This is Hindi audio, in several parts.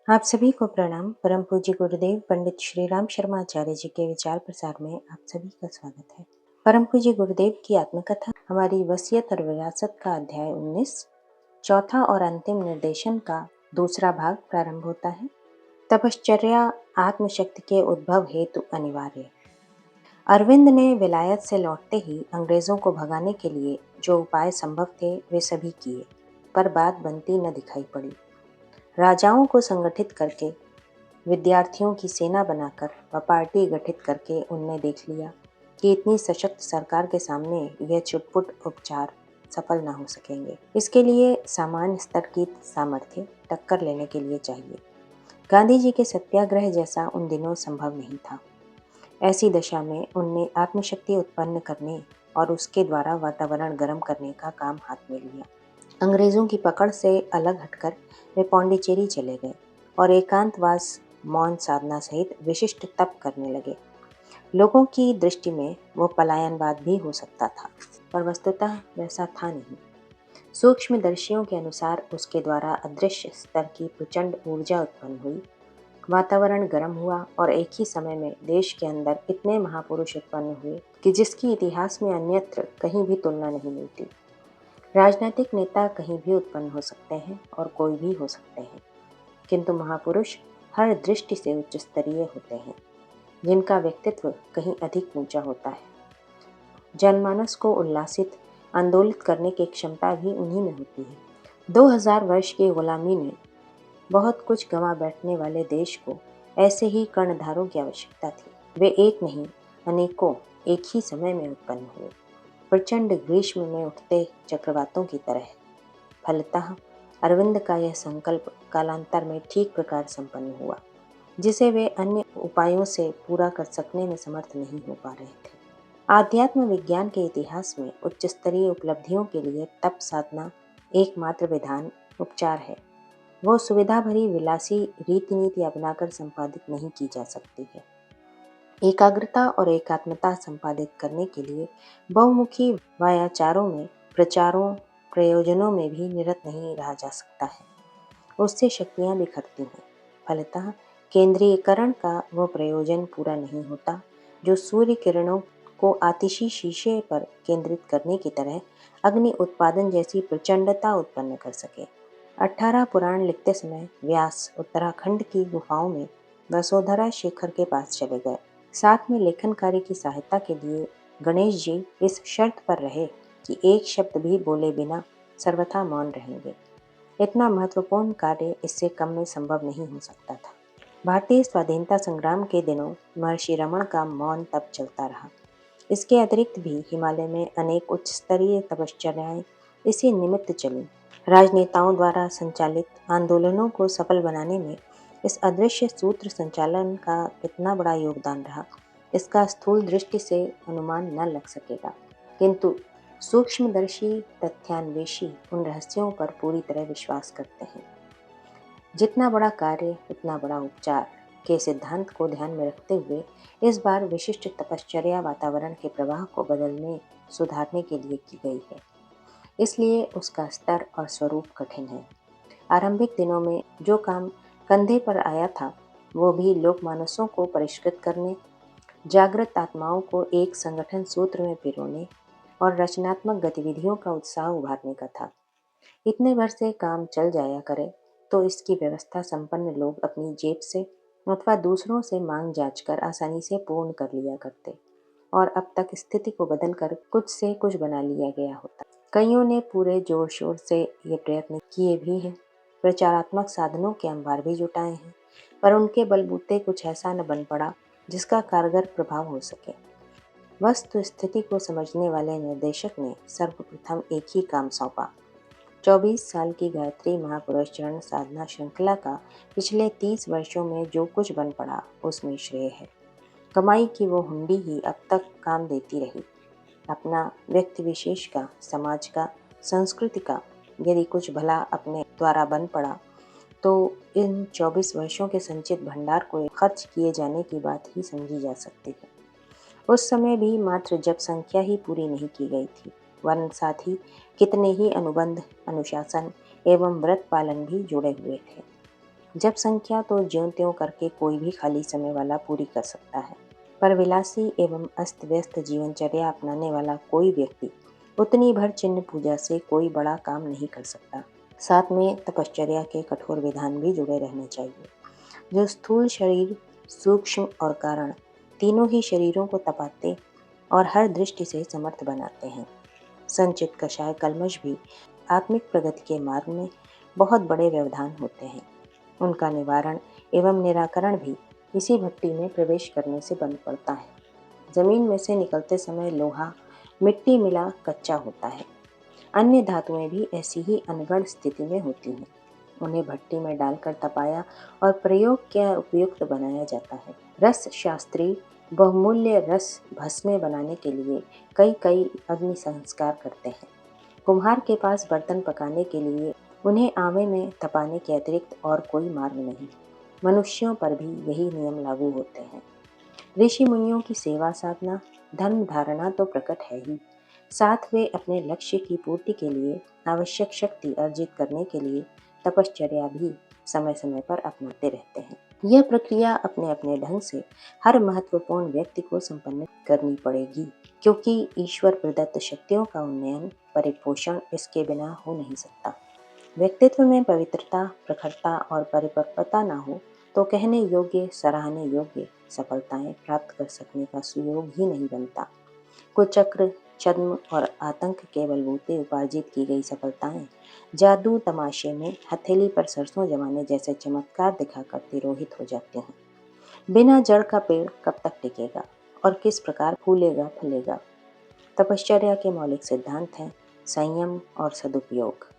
आप सभी को प्रणाम। परम पूज्य गुरुदेव पंडित श्री राम शर्मा आचार्य जी के विचार प्रसार में आप सभी का स्वागत है। परम पूज्य गुरुदेव की आत्मकथा हमारी वसीयत और विरासत का अध्याय 19 चौथा और अंतिम निर्देशन का दूसरा भाग प्रारंभ होता है। तपश्चर्या आत्मशक्ति के उद्भव हेतु अनिवार्य। अरविंद ने विलायत से लौटते ही अंग्रेजों को भगाने के लिए जो उपाय संभव थे वे सभी किए, पर बात बनती न दिखाई पड़ी। राजाओं को संगठित करके, विद्यार्थियों की सेना बनाकर व पार्टी गठित करके उनने देख लिया कि इतनी सशक्त सरकार के सामने यह चुटपुट उपचार सफल न हो सकेंगे। इसके लिए सामान्य स्तर की सामर्थ्य टक्कर लेने के लिए चाहिए। गांधी जी के सत्याग्रह जैसा उन दिनों संभव नहीं था। ऐसी दशा में उनने आत्मशक्ति उत्पन्न करने और उसके द्वारा वातावरण गर्म करने का काम हाथ में लिया। अंग्रेजों की पकड़ से अलग हटकर वे पौंडीचेरी चले गए और एकांतवास, मौन साधना सहित विशिष्ट तप करने लगे। लोगों की दृष्टि में वो पलायनवाद भी हो सकता था, पर वस्तुतः वैसा था नहीं। सूक्ष्मदर्शियों के अनुसार उसके द्वारा अदृश्य स्तर की प्रचंड ऊर्जा उत्पन्न हुई, वातावरण गर्म हुआ और एक ही समय में देश के अंदर इतने महापुरुष उत्पन्न हुए कि जिसकी इतिहास में अन्यत्र कहीं भी तुलना नहीं मिलती। राजनीतिक नेता कहीं भी उत्पन्न हो सकते हैं और कोई भी हो सकते हैं, किंतु महापुरुष हर दृष्टि से उच्च स्तरीय होते हैं, जिनका व्यक्तित्व कहीं अधिक ऊंचा होता है। जनमानस को उल्लासित, आंदोलित करने की क्षमता भी उन्हीं में होती है। 2000 वर्ष की गुलामी ने बहुत कुछ गंवा बैठने वाले देश को ऐसे ही कर्णधारों की आवश्यकता थी। वे एक नहीं, अनेकों एक ही समय में उत्पन्न हुए, प्रचंड ग्रीष्म में उठते चक्रवातों की तरह। फलतः अरविंद का यह संकल्प कालांतर में ठीक प्रकार संपन्न हुआ, जिसे वे अन्य उपायों से पूरा कर सकने में समर्थ नहीं हो पा रहे थे। आध्यात्म विज्ञान के इतिहास में उच्च स्तरीय उपलब्धियों के लिए तप साधना एकमात्र विधान उपचार है। वो सुविधा भरी विलासी रीति नीति अपनाकर संपादित नहीं की जा सकती है। एकाग्रता और एकात्मता संपादित करने के लिए बहुमुखी वायाचारों में, प्रचारों, प्रयोजनों में भी निरत नहीं रहा जा सकता है। उससे शक्तियां बिखरती हैं। फलतः केंद्रीयकरण का वह प्रयोजन पूरा नहीं होता जो सूर्य किरणों को आतिशी शीशे पर केंद्रित करने की तरह अग्नि उत्पादन जैसी प्रचंडता उत्पन्न कर सके। 18 पुराण लिखते समय व्यास उत्तराखंड की गुफाओं में वसुंधरा शेखर के पास चले गए। साथ में लेखन कार्य की सहायता के लिए गणेश जी इस शर्त पर रहे कि एक शब्द भी बोले बिना सर्वथा मौन रहेंगे। इतना महत्वपूर्ण कार्य इससे कम में संभव नहीं हो सकता था। भारतीय स्वाधीनता संग्राम के दिनों महर्षि रमण का मौन तप चलता रहा। इसके अतिरिक्त भी हिमालय में अनेक उच्च स्तरीय तपश्चर्याएं इसी निमित्त चली। राजनेताओं द्वारा संचालित आंदोलनों को सफल बनाने में इस अदृश्य सूत्र संचालन का कितना बड़ा योगदान रहा, इसका स्थूल दृष्टि से अनुमान न लग सकेगा, किंतु सूक्ष्मदर्शी तथ्यान्वेषी उन रहस्यों पर पूरी तरह विश्वास करते हैं। जितना बड़ा कार्य उतना बड़ा उपचार के सिद्धांत को ध्यान में रखते हुए इस बार विशिष्ट तपश्चर्या वातावरण के प्रवाह को बदलने, सुधारने के लिए की गई है। इसलिए उसका स्तर और स्वरूप कठिन है। आरंभिक दिनों में जो काम कंधे पर आया था, वो भी लोकमानसों को परिष्कृत करने, जागृत आत्माओं को एक संगठन सूत्र में पिरोने और रचनात्मक गतिविधियों का उत्साह उभारने का था। इतने भर से काम चल जाया करे तो इसकी व्यवस्था संपन्न लोग अपनी जेब से अथवा दूसरों से मांग जांच कर आसानी से पूर्ण कर लिया करते, और अब तक स्थिति को बदलकर कुछ से कुछ बना लिया गया होता। कईयों ने पूरे जोर शोर से ये प्रयत्न किए भी हैं, प्रचारात्मक साधनों के अंबार भी जुटाए हैं, पर उनके बलबूते कुछ ऐसा न बन पड़ा जिसका कारगर प्रभाव हो सके। वस्तु स्थिति को समझने वाले निर्देशक ने सर्वप्रथम एक ही काम सौंपा। 24 साल की गायत्री महापुरुष चरण साधना श्रृंखला का पिछले 30 वर्षों में जो कुछ बन पड़ा उसमें श्रेय है। कमाई की वो हुंडी ही अब तक काम देती रही। अपना व्यक्ति विशेष का, समाज का, संस्कृति का यदि कुछ भला अपने द्वारा बन पड़ा तो इन 24 वर्षों के संचित भंडार को खर्च किए जाने की बात ही समझी जा सकती है। उस समय भी मात्र जप संख्या ही पूरी नहीं की गई थी, वरन साथ ही कितने ही अनुबंध, अनुशासन एवं व्रत पालन भी जुड़े हुए थे। जब संख्या तो ज्यों-त्यों करके कोई भी खाली समय वाला पूरी कर सकता है, पर विलासी एवं अस्त-व्यस्त जीवनचर्या अपनाने वाला कोई व्यक्ति उतनी भर चिन्ह पूजा से कोई बड़ा काम नहीं कर सकता। साथ में तपश्चर्या के कठोर विधान भी जुड़े रहने चाहिए, जो स्थूल शरीर, सूक्ष्म और कारण तीनों ही शरीरों को तपाते और हर दृष्टि से समर्थ बनाते हैं। संचित कषाय कल्मष भी आत्मिक प्रगति के मार्ग में बहुत बड़े व्यवधान होते हैं। उनका निवारण एवं निराकरण भी इसी भट्टी में प्रवेश करने से बन पड़ता है। जमीन में से निकलते समय लोहा मिट्टी मिला कच्चा होता है। अन्य धातुएं भी ऐसी ही अनगढ़ स्थिति में होती हैं। उन्हें भट्टी में डालकर तपाया और प्रयोग के उपयुक्त बनाया जाता है। रस शास्त्री बहुमूल्य रस भस्में बनाने के लिए कई कई अग्नि संस्कार करते हैं। कुम्हार के पास बर्तन पकाने के लिए उन्हें आवे में तपाने के अतिरिक्त और कोई मार्ग नहीं। मनुष्यों पर भी यही नियम लागू होते हैं। ऋषि मुनियों की सेवा साधना, धर्म धारणा तो प्रकट है ही, साथ वे अपने लक्ष्य की पूर्ति के लिए आवश्यक शक्ति अर्जित करने के लिए तपश्चर्या भी समय समय पर अपनाते रहते हैं। यह प्रक्रिया अपने अपने ढंग से हर महत्वपूर्ण व्यक्ति को संपन्न करनी पड़ेगी, क्योंकि ईश्वर प्रदत्त शक्तियों का उन्नयन परिपोषण इसके बिना हो नहीं सकता। व्यक्तित्व में पवित्रता, प्रखरता और परिपक्वता न हो तो कहने योग्य, सराहने योग्य सफलताएं प्राप्त कर सकने का सुयोग ही नहीं बनता। कुचक्र, छद्म और आतंक के बलबूते उपार्जित की गई सफलताएं जादू तमाशे में हथेली पर सरसों जमाने जैसे चमत्कार दिखाकर तिरोहित हो जाते हैं। बिना जड़ का पेड़ कब तक टिकेगा और किस प्रकार फूलेगा फलेगा। तपश्चर्या के मौलिक सिद्धांत हैं संयम और सदुपयोग।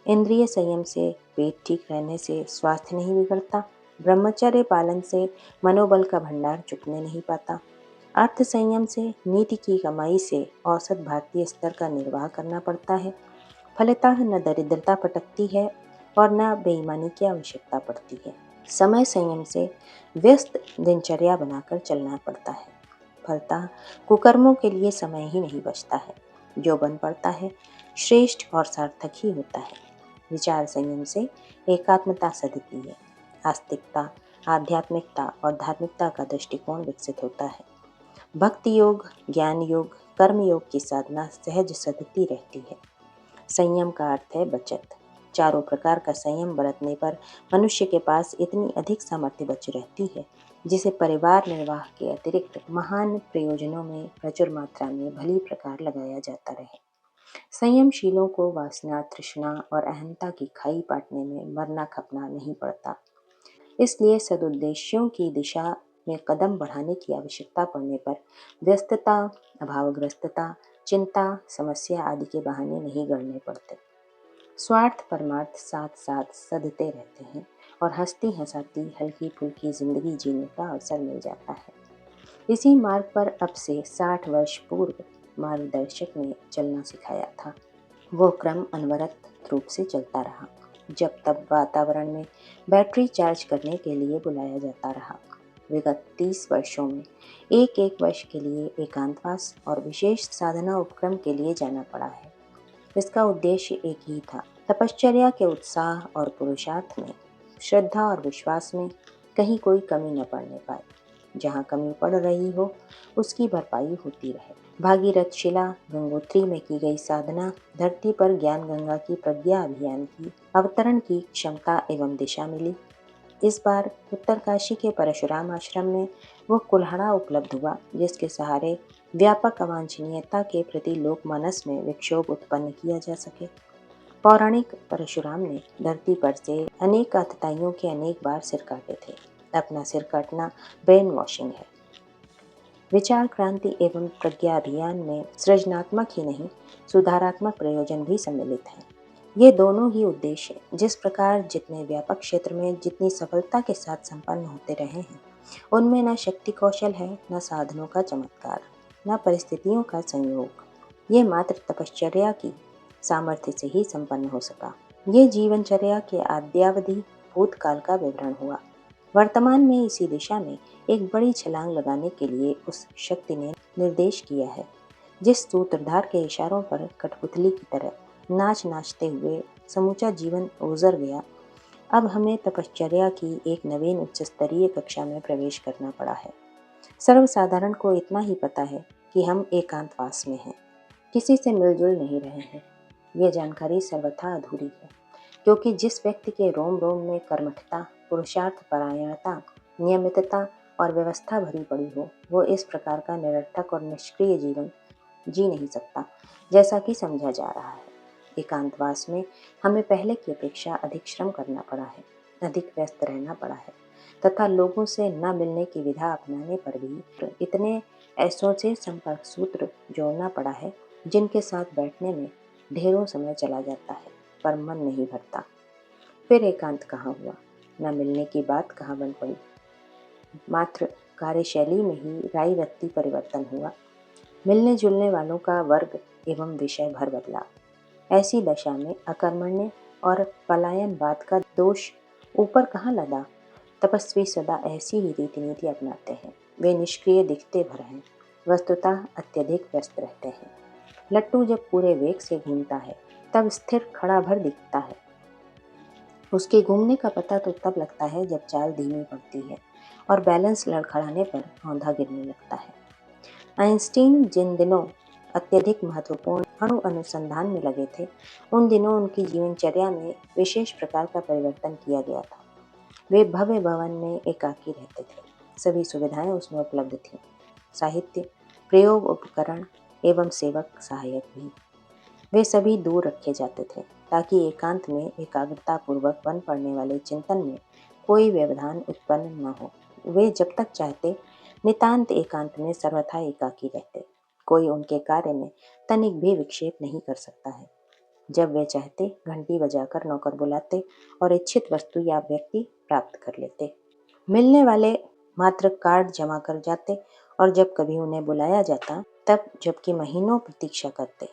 इंद्रिय संयम से पेट ठीक रहने से स्वास्थ्य नहीं बिगड़ता। ब्रह्मचर्य पालन से मनोबल का भंडार चुकने नहीं पाता। अर्थ संयम से नीति की कमाई से औसत भारतीय स्तर का निर्वाह करना पड़ता है। फलतः न दरिद्रता पटकती है और न बेईमानी की आवश्यकता पड़ती है। समय संयम से व्यस्त दिनचर्या बनाकर चलना पड़ता है। फलतः कुकर्मों के लिए समय ही नहीं बचता है। जो बन पड़ता है श्रेष्ठ और सार्थक ही होता है। विचार संयम से एकात्मता सधती है। आस्तिकता, आध्यात्मिकता और धार्मिकता का दृष्टिकोण विकसित होता है। भक्ति योग, ज्ञान योग, कर्म योग की साधना सहज सधती रहती है। संयम का अर्थ है बचत। चारों प्रकार का संयम बरतने पर मनुष्य के पास इतनी अधिक सामर्थ्य बची रहती है जिसे परिवार निर्वाह के अतिरिक्त महान प्रयोजनों में प्रचुर मात्रा में भली प्रकार लगाया जाता रहे। संयमशीलों को वासना, तृष्णा और अहंता की खाई पाटने में मरना खपना नहीं पड़ता। इसलिए सदुद्देश्यों की दिशा में कदम बढ़ाने की आवश्यकता पड़ने पर व्यस्तता, अभावग्रस्तता, चिंता, समस्या आदि के बहाने नहीं गढ़ने पड़ते। स्वार्थ परमार्थ साथ साथ सधते रहते हैं और हंसती हंसाती हल्की फुल्की जिंदगी जीने का अवसर मिल जाता है। इसी मार्ग पर अब से 60 वर्ष पूर्व मार्गदर्शक ने चलना सिखाया था। वो क्रम अनवरत रूप से चलता रहा। जब तब वातावरण में बैटरी चार्ज करने के लिए बुलाया जाता रहा। विगत 30 वर्षों में एक एक वर्ष के लिए एकांतवास और विशेष साधना उपक्रम के लिए जाना पड़ा है। इसका उद्देश्य एक ही था, तपश्चर्या के उत्साह और पुरुषार्थ में, श्रद्धा और विश्वास में कहीं कोई कमी न पड़ने पाए। जहाँ कमी पड़ रही हो उसकी भरपाई होती रहे। भागीरथ शिला गंगोत्री में की गई साधना धरती पर ज्ञान गंगा की प्रज्ञा अभियान की अवतरण की क्षमता एवं दिशा मिली। इस बार उत्तरकाशी के परशुराम आश्रम में वो कुल्हाड़ा उपलब्ध हुआ जिसके सहारे व्यापक अवांछनीयता के प्रति लोकमानस में विक्षोभ उत्पन्न किया जा सके। पौराणिक परशुराम ने धरती पर से अनेक आतताइयों के अनेक बार सिर काटे थे। अपना सिर काटना ब्रेन वॉशिंग है। विचार क्रांति एवं प्रज्ञा अभियान में सृजनात्मक ही नहीं सुधारात्मक प्रयोजन भी सम्मिलित हैं। ये दोनों ही उद्देश्य जिस प्रकार जितने व्यापक क्षेत्र में जितनी सफलता के साथ संपन्न होते रहे हैं, उनमें न शक्ति कौशल है, न साधनों का चमत्कार, न परिस्थितियों का संयोग। ये मात्र तपश्चर्या की सामर्थ्य से ही संपन्न हो सका। ये जीवनचर्या के आद्यावधि भूतकाल का विवरण हुआ। वर्तमान में इसी दिशा में एक बड़ी छलांग लगाने के लिए उस शक्ति ने निर्देश किया है जिस सूत्रधार के इशारों पर कठपुतली की तरह नाच नाचते हुए समूचा जीवन गुजर गया। अब हमें तपश्चर्या की एक नवीन उच्च स्तरीय कक्षा में प्रवेश करना पड़ा है। सर्वसाधारण को इतना ही पता है कि हम एकांतवास में हैं, किसी से मिलजुल नहीं रहे हैं। ये जानकारी सर्वथा अधूरी है, क्योंकि जिस व्यक्ति के रोम रोम में कर्मठता, पुरुषार्थ परायणता, नियमितता और व्यवस्था भरी पड़ी हो, वो इस प्रकार का निरर्थक और निष्क्रिय जीवन जी नहीं सकता, जैसा कि समझा जा रहा है। एकांतवास में हमें पहले की अपेक्षा अधिक श्रम करना पड़ा है, अधिक व्यस्त रहना पड़ा है तथा लोगों से न मिलने की विधा अपनाने पर भी इतने ऐसों से संपर्क सूत्र जोड़ना पड़ा है जिनके साथ बैठने में ढेरों समय चला जाता है पर मन नहीं भरता। फिर एकांत कहाँ हुआ, न मिलने की बात कहाँ बन पड़ी। मात्र कार्यशैली में ही राई रत्ती परिवर्तन हुआ। मिलने जुलने वालों का वर्ग एवं विषय भर बदला। ऐसी दशा में अकर्मण्य और पलायनवाद का दोष ऊपर कहाँ लदा। तपस्वी सदा ऐसी ही रीति नीति अपनाते हैं। वे निष्क्रिय दिखते भर हैं, वस्तुतः अत्यधिक व्यस्त रहते हैं। लट्टू जब पूरे वेग से घूमता है तब स्थिर खड़ा भर दिखता है। उसके घूमने का पता तो तब लगता है जब चाल धीमी पड़ती है और बैलेंस लड़खड़ाने पर औंधा गिरने लगता है। आइंस्टीन जिन दिनों अत्यधिक महत्वपूर्ण अणु अनुसंधान में लगे थे, उन दिनों उनकी जीवनचर्या में विशेष प्रकार का परिवर्तन किया गया था। वे भव्य भवन में एकाकी रहते थे। सभी सुविधाएं उसमें उपलब्ध थीं, साहित्य, प्रयोग उपकरण एवं सेवक सहायक भी। वे सभी दूर रखे जाते थे ताकि एकांत में एकाग्रता पूर्वक बन पड़ने वाले चिंतन में कोई व्यवधान उत्पन्न न हो। वे जब तक चाहते नितांत एकांत में सर्वथा एकाकी रहते। कोई उनके कार्य में तनिक भी विक्षेप नहीं कर सकता है। जब वे चाहते घंटी बजाकर नौकर बुलाते और इच्छित वस्तु या व्यक्ति प्राप्त कर लेते। मिलने वाले मात्र कार्ड जमा कर जाते और जब कभी उन्हें बुलाया जाता तब जबकि महीनों प्रतीक्षा करते।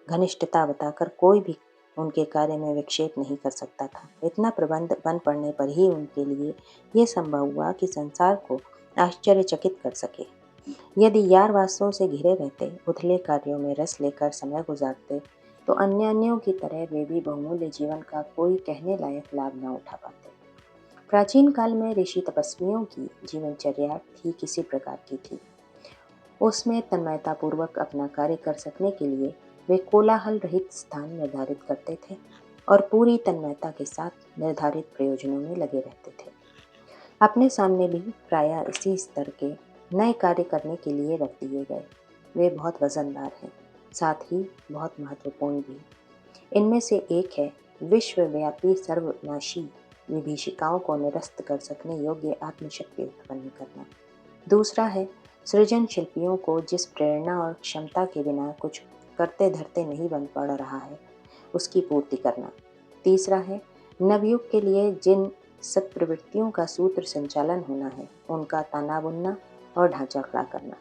घनिष्ठता बताकर कोई भी उनके कार्य में विक्षेप नहीं कर सकता था। इतना प्रबंध बन पड़ने पर ही उनके लिए यह संभव हुआ कि संसार को आश्चर्यचकित कर सके। यदि यार वास्तव से घिरे रहते, उथले कार्यों में रस लेकर समय गुजारते, तो अन्यों की तरह वे भी बहुमूल्य जीवन का कोई कहने लायक लाभ न उठा पाते। प्राचीन काल में ऋषि तपस्वियों की जीवनचर्या भी किसी प्रकार की थी। उसमें तन्मयता पूर्वक अपना कार्य कर सकने के लिए वे कोलाहल रहित स्थान निर्धारित करते थे और पूरी तन्मयता के साथ निर्धारित प्रयोजनों में लगे रहते थे। अपने सामने भी प्रायः इसी स्तर के नए कार्य करने के लिए रख दिए गए। वे बहुत वजनदार हैं, साथ ही बहुत महत्वपूर्ण भी। इनमें से एक है विश्वव्यापी सर्वनाशी विभीषिकाओं को निरस्त कर सकने योग्य आत्मशक्ति उत्पन्न करना। दूसरा है सृजन शिल्पियों को जिस प्रेरणा और क्षमता के बिना कुछ करते धरते नहीं बन पड़ रहा है, उसकी पूर्ति करना। तीसरा है नवयुग के लिए जिन सत्प्रवृत्तियों का सूत्र संचालन होना है, उनका ताना बुनना और ढांचा खड़ा करना।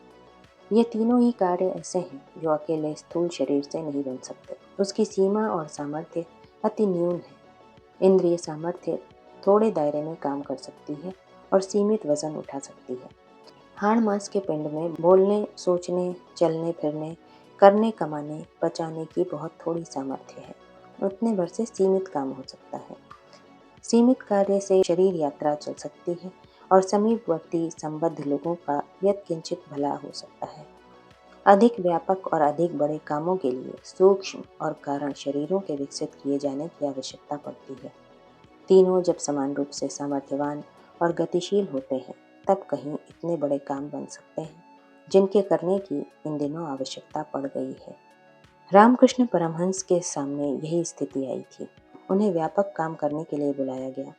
ये तीनों ही कार्य ऐसे हैं जो अकेले स्थूल शरीर से नहीं बन सकते। उसकी सीमा और सामर्थ्य अति न्यून है। इंद्रिय सामर्थ्य थोड़े दायरे में काम कर सकती है और सीमित वजन उठा सकती है। हाड़ मांस के पिंड में बोलने, सोचने, चलने फिरने, करने, कमाने, पचाने की बहुत थोड़ी सामर्थ्य है। उतने भर से सीमित काम हो सकता है। सीमित कार्य से शरीर यात्रा चल सकती है और समीपवर्ती संबद्ध लोगों का यत्किंचित भला हो सकता है। अधिक व्यापक और अधिक बड़े कामों के लिए सूक्ष्म और कारण शरीरों के विकसित किए जाने की आवश्यकता पड़ती है। तीनों जब समान रूप से सामर्थ्यवान और गतिशील होते हैं, तब कहीं इतने बड़े काम बन सकते हैं जिनके करने की इन दिनों आवश्यकता पड़ गई है। रामकृष्ण परमहंस के सामने यही स्थिति आई थी। उन्हें व्यापक काम करने के लिए बुलाया गया।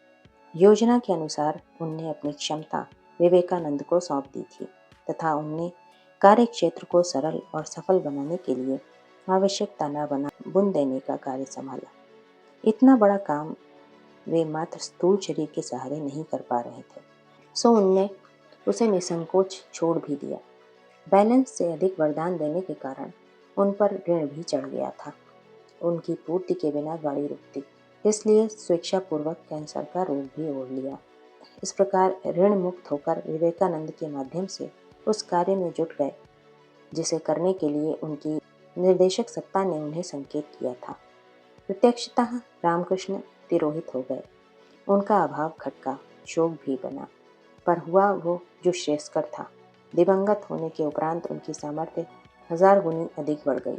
योजना के अनुसार उनने अपनी क्षमता विवेकानंद को सौंप दी थी तथा उनने कार्य क्षेत्र को सरल और सफल बनाने के लिए आवश्यक ताना बना बुन देने का कार्य संभाला। इतना बड़ा काम वे मात्र स्थूल शरीर के सहारे नहीं कर पा रहे थे, सो उनने उसे निसंकोच छोड़ भी दिया। बैलेंस से अधिक वरदान देने के कारण उन पर ऋण भी चढ़ गया था। उनकी पूर्ति के बिना गाड़ी रुकती, इसलिए स्वेच्छापूर्वक कैंसर का रोग भी ओढ़ लिया। इस प्रकार ऋण मुक्त होकर विवेकानंद के माध्यम से उस कार्य में जुट गए जिसे करने के लिए उनकी निर्देशक सत्ता ने उन्हें संकेत किया था। प्रत्यक्षतः रामकृष्ण तिरोहित हो गए। उनका अभाव खटका, शोक भी बना, पर हुआ वो जो श्रेयस्कर था। दिवंगत होने के उपरांत उनकी सामर्थ्य 1000 गुनी अधिक बढ़ गई।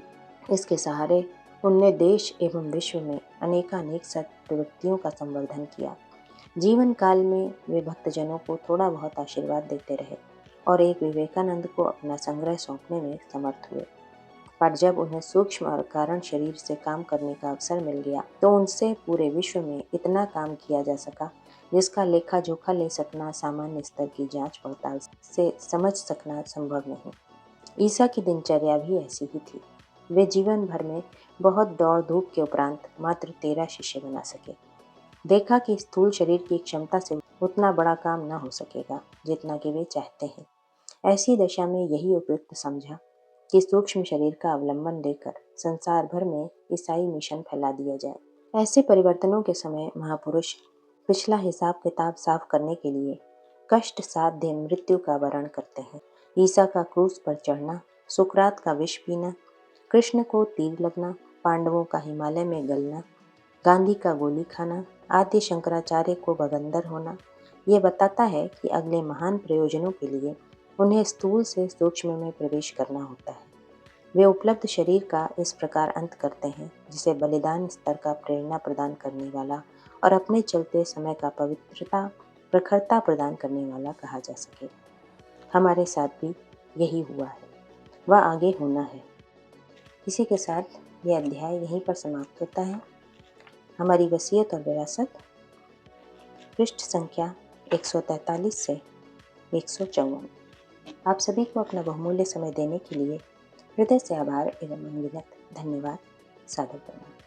इसके सहारे उनने देश एवं विश्व में अनेकानेक सत्प्रवृत्तियों का संवर्धन किया। जीवन काल में वे भक्तजनों को थोड़ा बहुत आशीर्वाद देते रहे और एक विवेकानंद को अपना संग्रह सौंपने में समर्थ हुए। पर जब उन्हें सूक्ष्म और कारण शरीर से काम करने का अवसर मिल गया तो उनसे पूरे विश्व में इतना काम किया जा सका जिसका लेखा जोखा ले सकना, सामान्य स्तर की जांच पड़ताल से समझ सकना संभव नहीं। ईसा की दिनचर्या भी ऐसी ही थी। वे जीवन भर में बहुत दौड़ धूप के उपरांत मात्र 13 शिष्य बना सके। देखा कि स्थूल शरीर की क्षमता से उतना बड़ा काम न हो सकेगा जितना कि वे चाहते हैं। ऐसी दशा में यही उपयुक्त समझा कि सूक्ष्म शरीर का अवलंबन लेकर संसार भर में ईसाई मिशन फैला दिया जाए। ऐसे परिवर्तनों के समय महापुरुष पिछला हिसाब किताब साफ करने के लिए कष्ट साध्य मृत्यु का वरण करते हैं। ईसा का क्रूस पर चढ़ना, सुकरात का विष पीना, कृष्ण को तीर लगना, पांडवों का हिमालय में गलना, गांधी का गोली खाना, आदि शंकराचार्य को भगंदर होना, ये बताता है कि अगले महान प्रयोजनों के लिए उन्हें स्थूल से सूक्ष्म में प्रवेश करना होता है। वे उपलब्ध शरीर का इस प्रकार अंत करते हैं जिसे बलिदान स्तर का प्रेरणा प्रदान करने वाला और अपने चलते समय का पवित्रता प्रखरता प्रदान करने वाला कहा जा सके। हमारे साथ भी यही हुआ है, वह आगे होना है। इसी के साथ यह अध्याय यहीं पर समाप्त होता है। हमारी वसीयत और विरासत, पृष्ठ संख्या 143 से 154। आप सभी को अपना बहुमूल्य समय देने के लिए हृदय से आभार एवं अनगिनत धन्यवाद। सादर प्रणाम।